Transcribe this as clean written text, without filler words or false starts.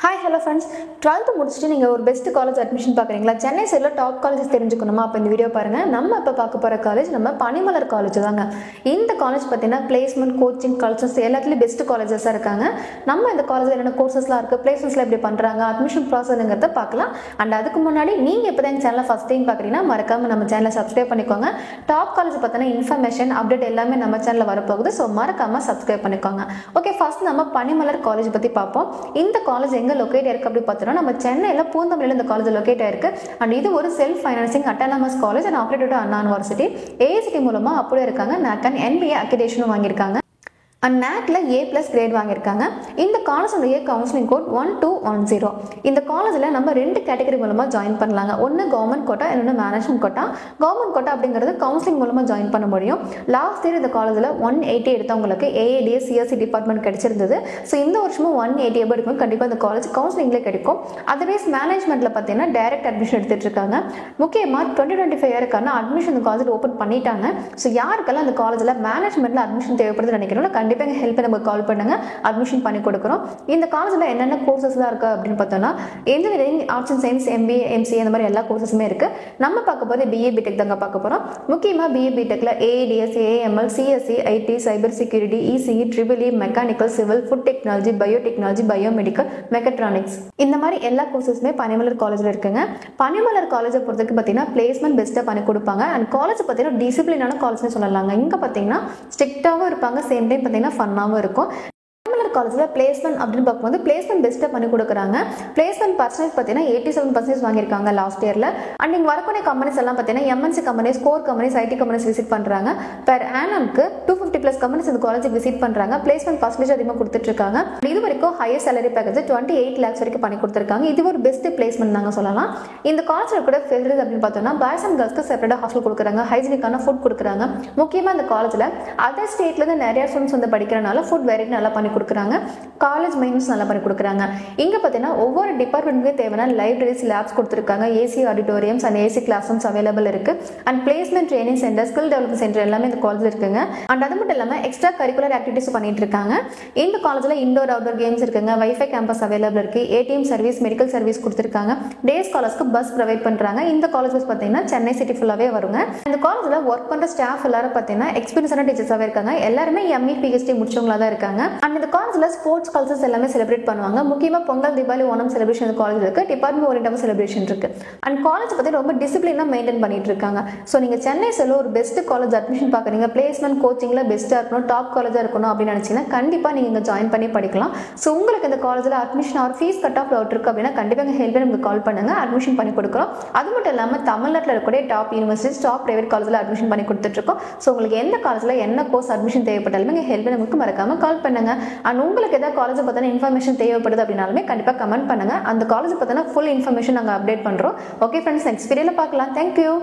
Hi hello friends, 12th முடிச்சுட்டு நீங்கள் ஒரு பெஸ்ட் காலேஜ் அட்மிஷன் பார்க்குறீங்களா? சென்னை சைடில் டாப் காலேஜஸ் தெரிஞ்சுக்கணுமா? அப்போ இந்த வீடியோ பாருங்கள். நம்ம இப்போ பார்க்க போகிற காலேஜ் நம்ம பனிமலர் காலேஜ் தாங்க. இந்த காலேஜ் பார்த்தீங்கன்னா பிளேஸ்மெண்ட், கோச்சிங், கல்ச்சர்ஸ் எல்லாத்துலேயும் பெஸ்ட் காலேஜஸாக இருக்காங்க. நம்ம இந்த காலேஜில் என்னென்ன கோர்சஸ்லாம் இருக்குது, பிளேஸ்மெண்ட்ஸில் எப்படி பண்ணுறாங்க, அட்மிஷன் ப்ராசஸ்ங்கிறத பார்க்கலாம். அண்ட் அதுக்கு முன்னாடி நீங்கள் இப்போ தான் எங்கள் சேனலை ஃபஸ்ட் டைம் பார்க்குறீங்கன்னா மறக்காமல் நம்ம சேனலை சப்ஸ்கிரைப் பண்ணிக்கோங்க. டாப் காலேஜ் பார்த்தீங்கன்னா இன்ஃபர்மேஷன் அப்டேட் எல்லாமே நம்ம சேனலில் வரப்போகுது. ஸோ மறக்காமல் சப்ஸ்கிரைப் பண்ணிக்கோங்க. ஓகே, ஃபர்ஸ்ட் நம்ம பனிமலர் காலேஜ் பற்றி பார்ப்போம். இந்த காலேஜ் எங்கே லொக்கேட் ஆயிருக்கு அப்படி பார்த்தோம்னா நம்ம சென்னையில் பூந்தமல்லியில் இந்த காலேஜ் லொக்கேட் ஆயிருக்கு. அண்ட் இது ஒரு self financing autonomous college and operated Anna university. AICTE மூலமாக அப்படியே இருக்காங்க. NAC அண்ட் NBA அக்ரிடேஷனும் வாங்கியிருக்காங்க. அண்ட் NACல A+ கிரேட் வாங்கியிருக்காங்க. இந்த காலேஜோடைய கவுன்சிலிங் கோட் 1210. இந்த காலேஜில் நம்ம 2 கேட்டகரி மூலமாக ஜாயின் பண்ணலாங்க. ஒன்று கவர்மெண்ட் கோட்டா, இன்னொன்று மேனேஜ்மெண்ட் கோட்டா. கவர்மெண்ட் கோட்டா அப்படிங்கிறது கவுன்சிலிங் மூலமாக ஜாயின் பண்ண முடியும். லாஸ்ட் இயர் இந்த காலேஜில் 180 எடுத்தவங்களுக்கு AADS CSC டிபார்ட்மெண்ட் கிடைச்சிருந்தது. ஸோ இந்த வருஷமும் 180 எப்படி இருக்கும், கண்டிப்பாக இந்த காலேஜ் கவுன்சிலிங்லேயே கிடைக்கும். அதர்வைஸ் மேனேஜ்மெண்ட்டில் பார்த்தீங்கன்னா டைரக்ட் அட்மிஷன் எடுத்துகிட்டு இருக்காங்க. முக்கியமாக 2025 இயருக்கான அட்மிஷன் இந்த காலேஜில் ஓப்பன் பண்ணிட்டாங்க. ஸோ யாருக்கெல்லாம் இந்த காலேஜில் மேனேஜ்மெண்ட்டில் அட்மிஷன் தேவைப்படுதுன்னு நினைக்கிறோம், கண்டிப்பாக எங்கள் ஹெல்ப் நமக்கு கால் பண்ணுங்க, அட்மிஷன் பண்ணி கொடுக்குறோம். இந்த காலேஜில் என்னென்ன கோர்சஸ்லாம் இருக்குது அப்படின்னு பார்த்தோம்னா engineering, arts and science, MBA, MCA இந்த மாதிரி எல்லா கோர்சஸுமே இருக்குது. நம்ம பார்க்க போது BA BTech தாங்க பார்க்க போகிறோம். முக்கியமாக BA BTechல AADS, AML, CSE, IT, cyber security, ECE, EEE, mechanical, civil, food technology, biotechnology, biomedical, mechatronics இந்த மாதிரி எல்லா கோர்சஸுமே பனிமலர் காலேஜில் இருக்குங்க. பனிமலர் காலேஜை பொறுத்தவரைக்கும் பார்த்தீங்கன்னா பிளேஸ்மெண்ட் பெஸ்ட்டாக பண்ணி கொடுப்பாங்க. அண்ட் காலேஜ் பார்த்தீங்கன்னா டிசிப்ளினான காலேஜ்னு சொல்லலாங்க. இங்கே பார்த்தீங்கன்னா ஸ்ட்ரிக்டாகவும் இருப்பாங்க, சேம் டைம் பார்த்தீங்கன்னா ஃபன்னாகவும் இருக்கும். காலேஜில் பிளேஸ்மெண்ட் அப்படின்னு பார்க்கும்போது பிளேஸ்மெண்ட் பெஸ்ட்டாக பண்ணி கொடுக்குறாங்க. பிளேஸ்மெண்ட் பர்சன்டேஜ் பார்த்தீங்கன்னா 87% வாங்கியிருக்காங்க லாஸ்ட் இயரில். அண்ட் இங்கே வரக்கூடிய கம்பெனிஸ் எல்லாம் பார்த்தீங்கன்னா MNC companies, core companies, IT companies visit பண்ணுறாங்க. பெர் ஆனம்க்கு 250+ கம்பெனிஸ் இந்த காலேஜுக்கு விசிட் பண்ணுறாங்க. பிளேஸ்மெண்ட் பர்சன்டேஜ் அதிகமாக கொடுத்துட்ருக்காங்க. இது வரைக்கும் ஹையர் சேலரி பேக்கேஜ் 28 lakhs வரைக்கும் பண்ணி கொடுத்துருக்காங்க. இது ஒரு பெஸ்ட் பிளேஸ்மெண்ட் நாங்கள் சொல்லலாம். இந்த காலேஜில் கூட ஃபெசிலிட்டிஸ் அப்படின்னு பார்த்தோம்னா பாய்ஸ் அண்ட் கேர்ள்ஸ்க்கு செப்பரேட்டாக ஹாஸ்டல் கொடுக்குறாங்க, ஹைஜினிக்கான ஃபுட் கொடுக்குறாங்க. முக்கியமாக இந்த காலேஜில் அதர் ஸ்டேட்லேருந்து நிறைய ஸ்டூடெண்ட்ஸ் வந்து படிக்கிறனால ஃபுட் வெரைட்டி நல்லா பண்ணி கொடுக்குறாங்க. காலேஜ் மெயின்ஸ் நல்லா பண்ணி கொடுக்குறாங்க. இங்கே பார்த்தீங்கன்னா ஒவ்வொரு டிபார்ட்மெண்ட்டுக்கு தேவையான லைப்ரரிஸ், லேப்ஸ் கொடுத்துருக்காங்க. AC auditoriums and AC class rooms available இருக்கு. And placement training centre, skill development centre எல்லாமே இந்த காலேஜில் இருக்குங்க. அண்ட் அது மட்டும் இல்லாமல் எக்ஸ்ட்ரா கரிக்குலர் ஆக்டிவிட்டிஸ் பண்ணிட்டு இருக்காங்க. இந்த காலேஜில் இண்டோர் அவுட்டோர் கேம்ஸ் இருக்குங்க. வைஃபை கேம்பஸ் அவைலபிள் இருக்கு. ATM சர்வீஸ், மெடிக்கல் சர்வீஸ் கொடுத்துருக்காங்க. டே ஸ்காலர்ஸ்க்கு பஸ் ப்ரொவைட் பண்ணுறாங்க. இந்த காலேஜ் பஸ் பார்த்தீங்கன்னா சென்னை சிட்டி ஃபுல்லாகவே வருங்க. இந்த காலேஜில் ஒர்க் பண்ணுற ஸ்டாஃப் எல்லாரும் பார்த்தீங்கன்னா எக்ஸ்பீரியன்ஸான டீச்சர்ஸாகவே இருக்காங்க. எல்லாருமே ME PhD முடிச்சவங்களா தான் இருக்காங்க. அண்ட் இந்த காலேஜில் ஸ்போர்ட்ஸ் கல்ச்சர்ஸ் எல்லாமே செலிப்ரேட் பண்ணுவாங்க. முக்கியமாக பொங்கல், தீபாவளி, ஓணம் செலிப்ரேஷன் இந்த காலேஜ் இருக்கு. டிபார்ட்மெண்ட் ஓரியன்டாக செலிப்ரேஷன் இருக்கு. அண்ட் காலேஜ் பற்றி ரொம்ப டிசிப்ளினாக மெயின்டைன் பண்ணிட்டு இருக்காங்க. ஸோ நீங்கள் சென்னை செல்ல ஒரு பெஸ்ட் காலேஜ் அட்மிஷன் பார்க்குறீங்க, பிளேஸ்மெண்ட் கோச்சிங்கில் பெஸ்ட்டாக இருக்கணும், டாப் காலேஜாக இருக்கணும் அப்படின்னு நினச்சிங்கன்னா கண்டிப்பாக நீங்கள் இங்கே ஜாயின் பண்ணி படிக்கலாம். ஸோ உங்களுக்கு இந்த காலேஜில் admission R fees cut off out இருக்குது அப்படின்னா கண்டிப்பாக எங்கள் ஹெல்ப் நமக்கு கால் பண்ணுங்க, அட்மிஷன் பண்ணி கொடுக்குறோம். அது மட்டும் இல்லாமல் தமிழ்நாட்டில் இருக்கக்கூடிய டாப் யூனிவர்சிட்டிஸ், டாப் பிரைவேட் காலேஜில் அட்மிஷன் பண்ணி கொடுத்துட்ருக்கோம். ஸோ உங்களுக்கு எந்த காலேஜில் என்ன கோர்ஸ் அட்மிஷன் தேவைப்பட்டாலுமே எங்கள் ஹெல்ப் நமக்கு மறக்காமல் கால் பண்ணுங்க. அண்ட் உங்களுக்கு ஏதாவது காலேஜை பற்றின இன்ஃபர்மேஷன் தேவைப்படுது அப்படின்னாலுமே கண்டிப்பாக கமெண்ட் பண்ணுங்க. அந்த காலேஜ் பற்றின ஃபுல் இன்ஃபர்மேஷன் நாங்கள் அப்டேட் பண்ணுறோம். ஓகே ஃப்ரெண்ட்ஸ், நெக்ஸ்ட் வீடியோவில் பார்க்கலாம். தேங்க்யூ.